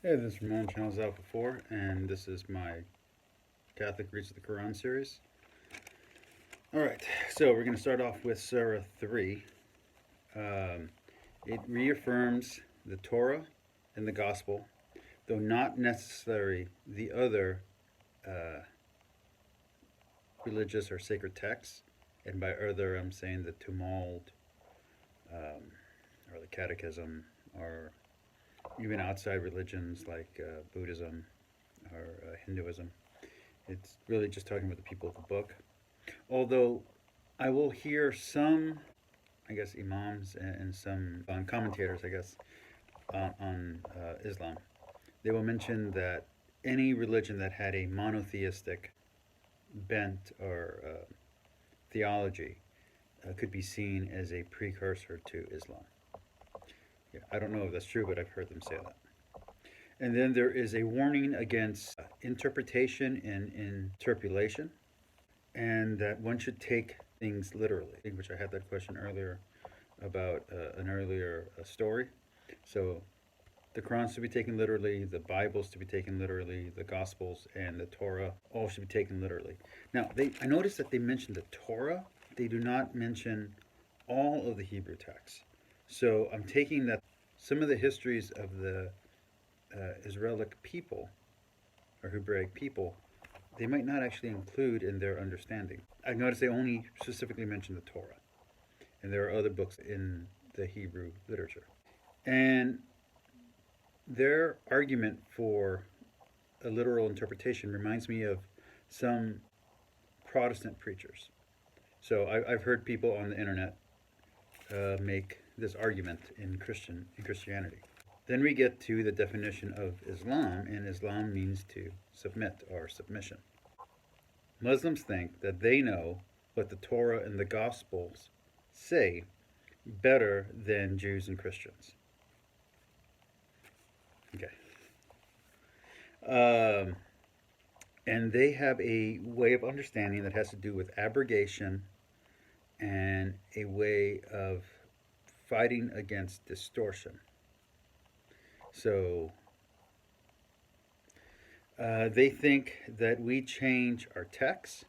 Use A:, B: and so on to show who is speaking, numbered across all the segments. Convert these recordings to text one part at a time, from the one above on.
A: Hey, this is Ramon, Channels Alpha 4, and this is my Catholic Reads of the Quran series. Alright, so we're going to start off with Surah 3. It reaffirms the Torah and the Gospel, though not necessarily the other uh, religious or sacred texts. And by other, I'm saying the Tumult, or the Catechism, or even outside religions like Buddhism or Hinduism. It's really just talking about the people of the book. Although I will hear some, I guess, imams and some commentators, I guess, on Islam. They will mention that any religion that had a monotheistic bent or theology could be seen as a precursor to Islam. Yeah, I don't know if that's true, but I've heard them say that. And then there is a warning against interpretation and interpolation, and that one should take things literally, which I had that question earlier about an earlier story. So the Quran should be taken literally, the Bibles to be taken literally, the Gospels and the Torah all should be taken literally. Now, I noticed that they mentioned the Torah. They do not mention all of the Hebrew texts. So I'm taking that some of the histories of the Israelic people or Hebraic people, they might not actually include in their understanding. I've noticed they only specifically mention the Torah, and there are other books in the Hebrew literature. And their argument for a literal interpretation reminds me of some Protestant preachers. So I've heard people on the internet make this argument in Christianity. Then we get to the definition of Islam, and Islam means to submit or submission. Muslims think that they know what the Torah and the Gospels say better than Jews and Christians. Okay. And they have a way of understanding that has to do with abrogation and a way of fighting against distortion. So they think that we change our text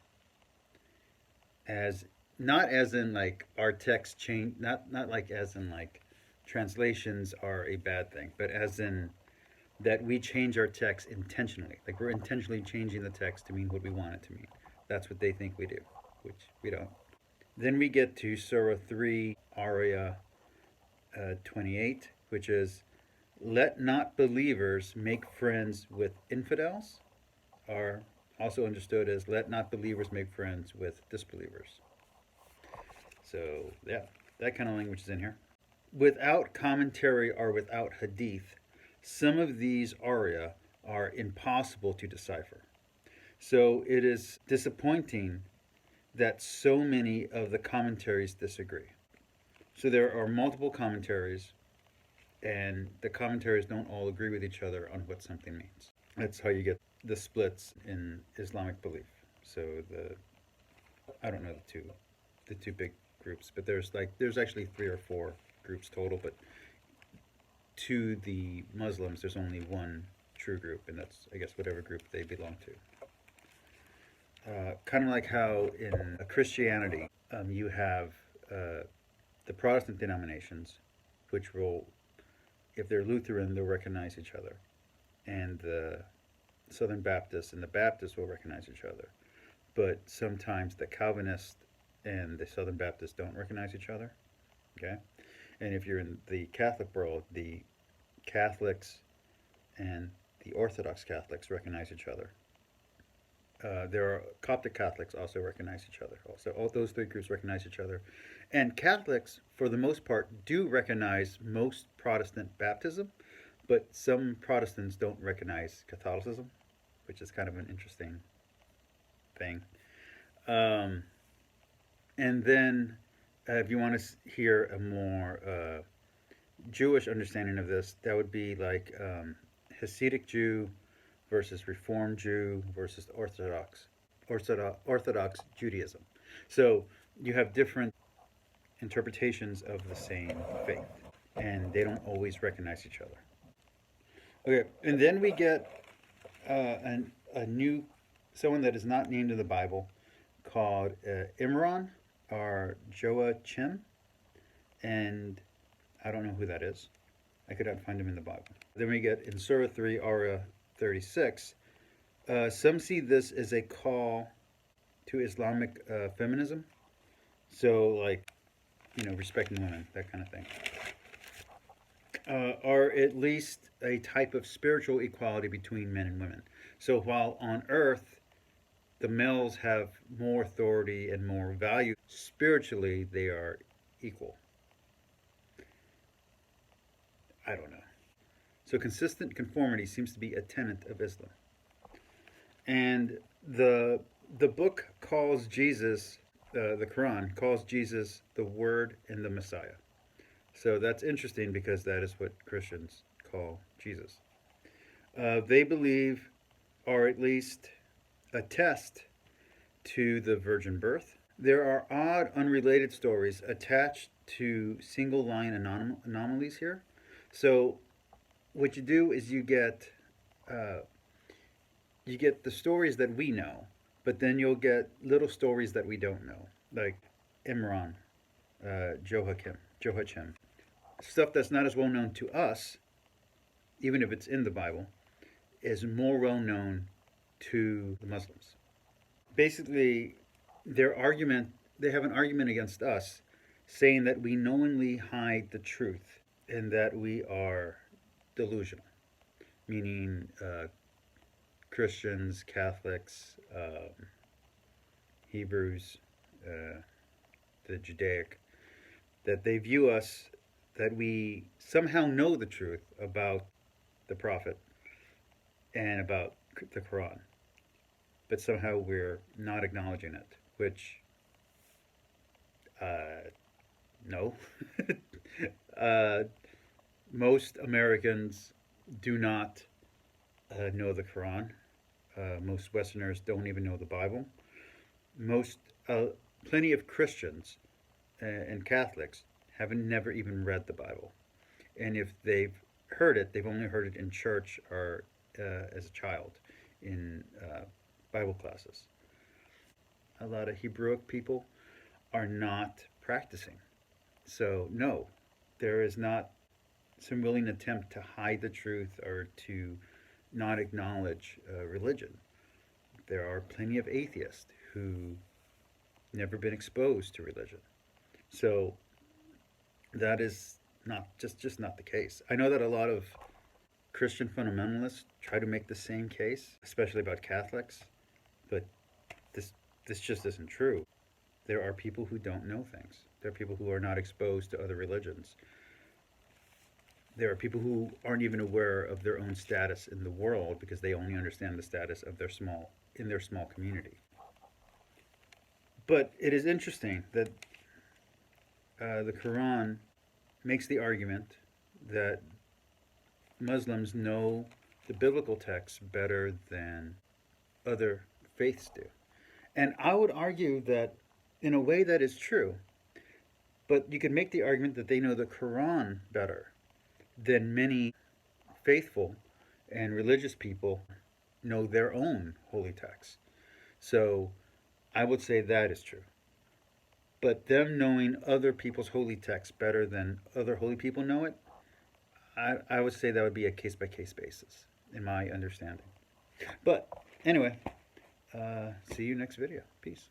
A: as not as in like our text change, not like as in like translations are a bad thing, but as in that we change our text intentionally. Like we're intentionally changing the text to mean what we want it to mean. That's what they think we do, which we don't. Then we get to Surah 3, aarya 28, which is, let not believers make friends with infidels, or also understood as, let not believers make friends with disbelievers. So, yeah, that kind of language is in here. Without commentary or without hadith, some of these aria are impossible to decipher. So it is disappointing that so many of the commentaries disagree. So there are multiple commentaries, and the commentaries don't all agree with each other on what something means. That's how you get the splits in Islamic belief. So I don't know the two big groups, but there's actually three or four groups total, but to the Muslims there's only one true group, and that's, I guess, whatever group they belong to. Kind of like how in Christianity you have the Protestant denominations, which will, if they're Lutheran, they'll recognize each other, and the Southern Baptists and the Baptists will recognize each other. But sometimes the Calvinists and the Southern Baptists don't recognize each other. Okay, and if you're in the Catholic world, the Catholics and the Orthodox Catholics recognize each other. There are Coptic Catholics also recognize each other. Also, all those three groups recognize each other, and Catholics, for the most part, do recognize most Protestant baptism, but some Protestants don't recognize Catholicism, which is kind of an interesting thing. Um, and then, if you want to hear a more Jewish understanding of this, that would be like Hasidic Jew versus Reformed Jew versus Orthodox Judaism. So you have different interpretations of the same faith, and they don't always recognize each other. Okay, and then we get a new someone that is not named in the Bible called Imran or Joachim, and I don't know who that is. I could not find him in the Bible. Then we get in Surah 3, Aarya 36. Some see this as a call to Islamic feminism. So, like, respecting women, that kind of thing. Or at least a type of spiritual equality between men and women. So, while on earth the males have more authority and more value, spiritually they are equal. I don't know. So, consistent conformity seems to be a tenet of Islam. And the book calls Jesus, the Quran calls Jesus the Word and the Messiah. So that's interesting because that is what Christians call Jesus. They believe, or at least attest to the virgin birth. There are odd, unrelated stories attached to single line anomalies here. So what you do is uh, you get the stories that we know, but then you'll get little stories that we don't know, like Imran, Joachim, stuff that's not as well known to us, even if it's in the Bible, is more well known to the Muslims. Basically, they have an argument against us, saying that we knowingly hide the truth and that we are delusional, meaning Christians, Catholics, Hebrews, the Judaic, that they view us, that we somehow know the truth about the Prophet and about the Quran, but somehow we're not acknowledging it, which, no. uh, Most Americans do not know the Quran. Most Westerners don't even know the Bible. Most, plenty of Christians and Catholics have never even read the Bible, and if they've heard it, they've only heard it in church or as a child in Bible classes. A lot of Hebrewic people are not practicing. So, no, there is not some willing attempt to hide the truth or to not acknowledge religion. There are plenty of atheists who never been exposed to religion. So that is not just not the case. I know that a lot of Christian fundamentalists try to make the same case, especially about Catholics, but this this just isn't true. There are people who don't know things. There are people who are not exposed to other religions. There are people who aren't even aware of their own status in the world because they only understand the status of their small community. But it is interesting that the Quran makes the argument that Muslims know the biblical text better than other faiths do. And I would argue that in a way that is true, but you could make the argument that they know the Quran better than many faithful and religious people know their own holy texts. So I would say that is true. But them knowing other people's holy texts better than other holy people know it, I would say that would be a case by case basis, in my understanding. But anyway, see you next video. Peace.